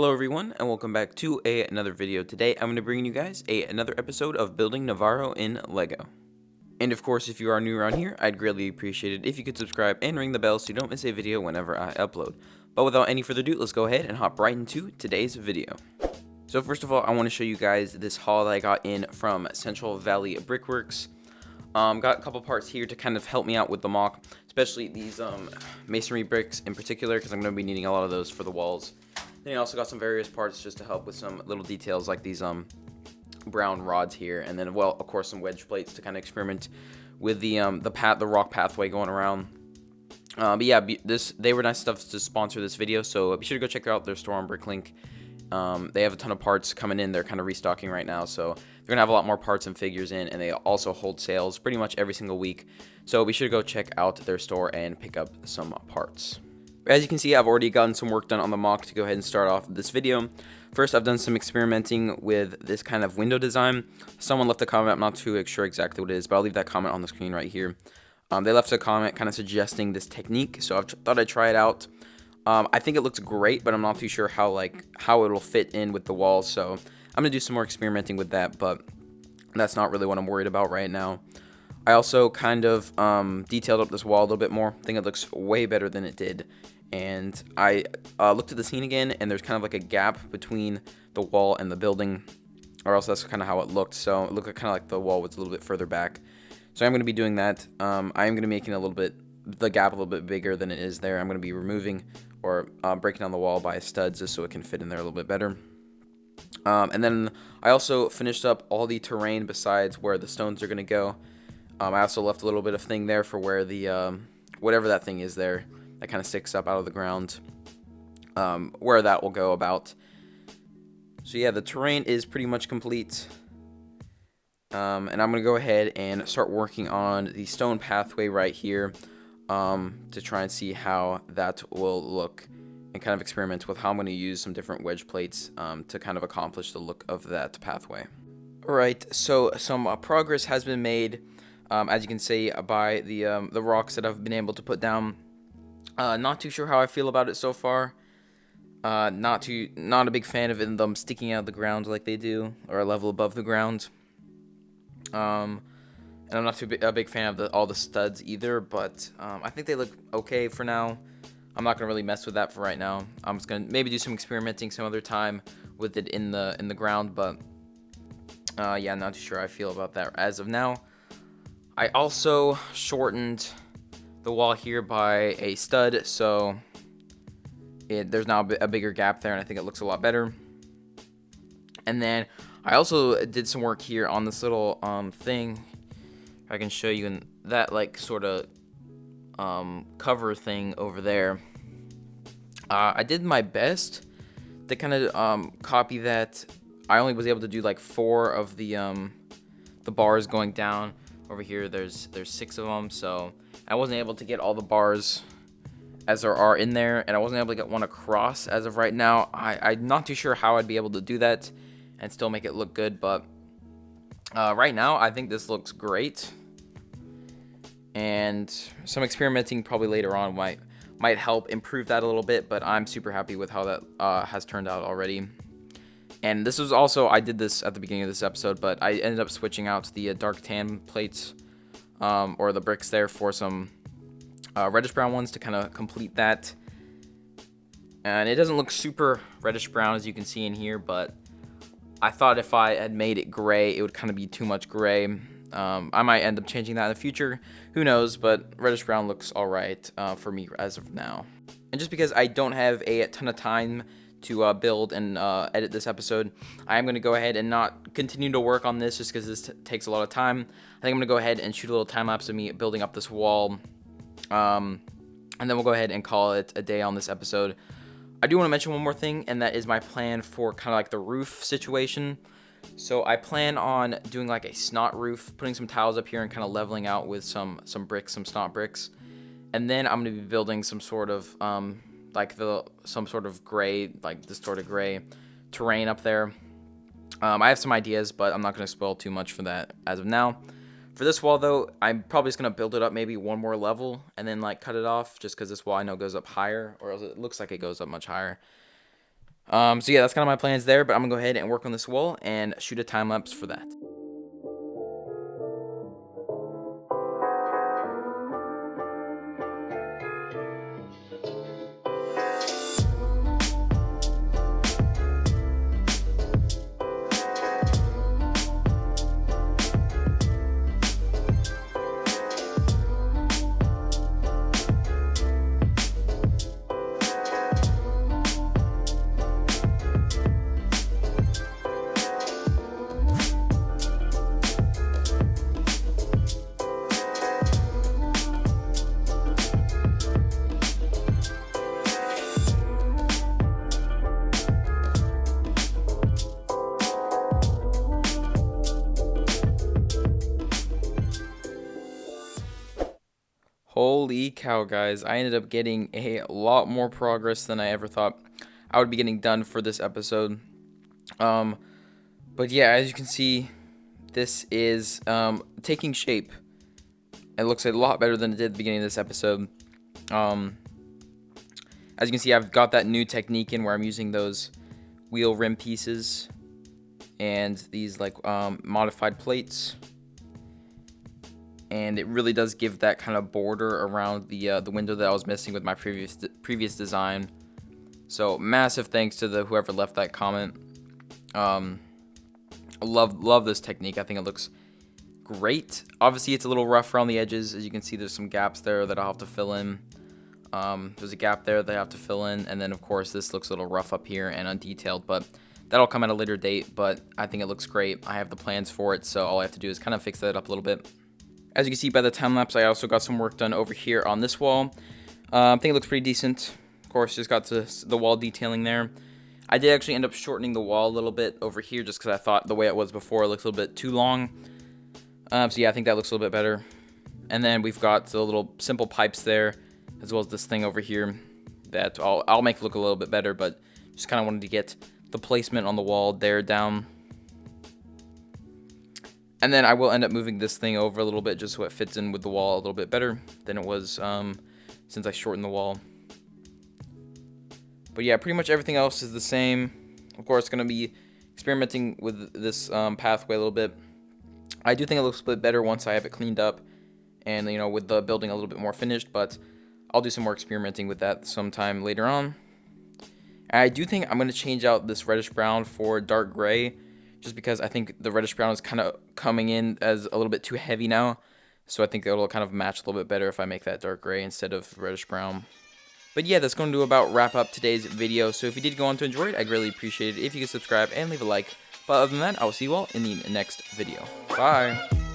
Hello everyone, and welcome back to another video. Today I'm going to bring you guys another episode of building Nevarro in Lego. And of course, if you are new around here, I'd greatly appreciate it if you could subscribe and ring the bell so you don't miss a video whenever I upload. But without any further ado, let's go ahead and hop right into today's video. So first of all, I want to show you guys this haul that I got in from Central Valley Brickworks. Got a couple parts here to kind of help me out with the mock, especially these masonry bricks in particular, because I'm going to be needing a lot of those for the walls. Then I also got some various parts just to help with some little details like these brown rods here, and then, well, of course, some wedge plates to kind of experiment with the rock pathway going around. But yeah, they were nice enough to sponsor this video, so be sure to go check out their store on Bricklink. They have a ton of parts coming in. They're kind of restocking right now, so they're gonna have a lot more parts and figures in, and they also hold sales pretty much every single week. So be sure to go check out their store and pick up some parts. As you can see, I've already gotten some work done on the mock to go ahead and start off this video. First, I've done some experimenting with this kind of window design. Someone left a comment. I'm not too sure exactly what it is, but I'll leave that comment on the screen right here. They left a comment kind of suggesting this technique, so I thought I'd try it out. I think it looks great, but I'm not too sure how it'll fit in with the walls, so I'm gonna do some more experimenting with that, but that's not really what I'm worried about right now. I also kind of detailed up this wall a little bit more. I think it looks way better than it did. And I looked at the scene again, and there's kind of like a gap between the wall and the building, or else that's kind of how it looked. So it looked kind of like the wall was a little bit further back. So I'm going to be doing that. I am going to be making the gap a little bit bigger than it is there. I'm going to be removing or breaking down the wall by studs just so it can fit in there a little bit better. And then I also finished up all the terrain besides where the stones are going to go. I also left a little bit of thing there for where the whatever that thing is there that kind of sticks up out of the ground, where that will go about. So yeah, the terrain is pretty much complete, and I'm gonna go ahead and start working on the stone pathway right here, to try and see how that will look, and kind of experiment with how I'm going to use some different wedge plates to kind of accomplish the look of that pathway. Alright, so some progress has been made, as you can see by the rocks that I've been able to put down. Not too sure how I feel about it so far. Not a big fan of them sticking out of the ground like they do, or a level above the ground. And I'm not a big fan of all the studs either, but I think they look okay for now. I'm not gonna really mess with that for right now. I'm just gonna maybe do some experimenting some other time with it in the ground, but yeah, not too sure how I feel about that as of now. I also shortened the wall here by a stud, so there's now a bigger gap there, and I think it looks a lot better. And then I also did some work here on this little thing. I can show you in that sort of cover thing over there. I did my best to kind of copy that. I only was able to do 4 of the bars going down. Over here there's 6 of them, so I wasn't able to get all the bars as there are in there, and I wasn't able to get one across as of right now. I'm not too sure how I'd be able to do that and still make it look good, but right now I think this looks great, and some experimenting probably later on might help improve that a little bit, but I'm super happy with how that has turned out already. And this was also, I did this at the beginning of this episode, but I ended up switching out the dark tan plates, or the bricks there, for some reddish brown ones to kind of complete that. And it doesn't look super reddish brown as you can see in here, but I thought if I had made it gray, it would kind of be too much gray. I might end up changing that in the future, who knows, but reddish brown looks alright for me as of now. And just because I don't have a ton of time to build and edit this episode, I am going to go ahead and not continue to work on this just because this takes a lot of time. I think I'm going to go ahead and shoot a little time lapse of me building up this wall, and then we'll go ahead and call it a day on this episode. I do want to mention one more thing, and that is my plan for kind of the roof situation. So I plan on doing a snot roof, putting some tiles up here and kind of leveling out with some bricks, some snot bricks, and then I'm going to be building some sort of some sort of gray, this sort of gray terrain up there. I have some ideas, but I'm not going to spoil too much for that as of now. For this wall, though, I'm probably just going to build it up maybe one more level and then cut it off, just because this wall I know goes up higher, or else it looks like it goes up much higher. So yeah, that's kind of my plans there, but I'm gonna go ahead and work on this wall and shoot a time lapse for that. Holy cow, guys. I ended up getting a lot more progress than I ever thought I would be getting done for this episode. Um, but yeah, as you can see, this is taking shape. It looks a lot better than it did at the beginning of this episode. Um, as you can see, I've got that new technique in where I'm using those wheel rim pieces and these like modified plates. And it really does give that kind of border around the window that I was missing with my previous design. So massive thanks to whoever left that comment. I love this technique. I think it looks great. Obviously, it's a little rough around the edges. As you can see, there's some gaps there that I'll have to fill in. There's a gap there that I have to fill in, and then of course this looks a little rough up here and undetailed, but that'll come at a later date. But I think it looks great. I have the plans for it, so all I have to do is kind of fix that up a little bit. As you can see by the time lapse, I also got some work done over here on this wall. I think it looks pretty decent. Of course, just got to the wall detailing there. I did actually end up shortening the wall a little bit over here just because I thought the way it was before it looks a little bit too long. So yeah, I think that looks a little bit better. And then we've got the little simple pipes there, as well as this thing over here that I'll make look a little bit better, but just kind of wanted to get the placement on the wall there down. And then I will end up moving this thing over a little bit just so it fits in with the wall a little bit better than it was since I shortened the wall. But yeah, pretty much everything else is the same. Of course, going to be experimenting with this pathway a little bit. I do think it looks a bit better once I have it cleaned up and, you know, with the building a little bit more finished, but I'll do some more experimenting with that sometime later on. I do think I'm going to change out this reddish brown for dark gray, just because I think the reddish brown is kind of coming in as a little bit too heavy now. So I think it'll kind of match a little bit better if I make that dark gray instead of reddish brown. But yeah, that's going to about wrap up today's video. So if you did go on to enjoy it, I'd greatly appreciate it if you could subscribe and leave a like. But other than that, I will see you all in the next video. Bye!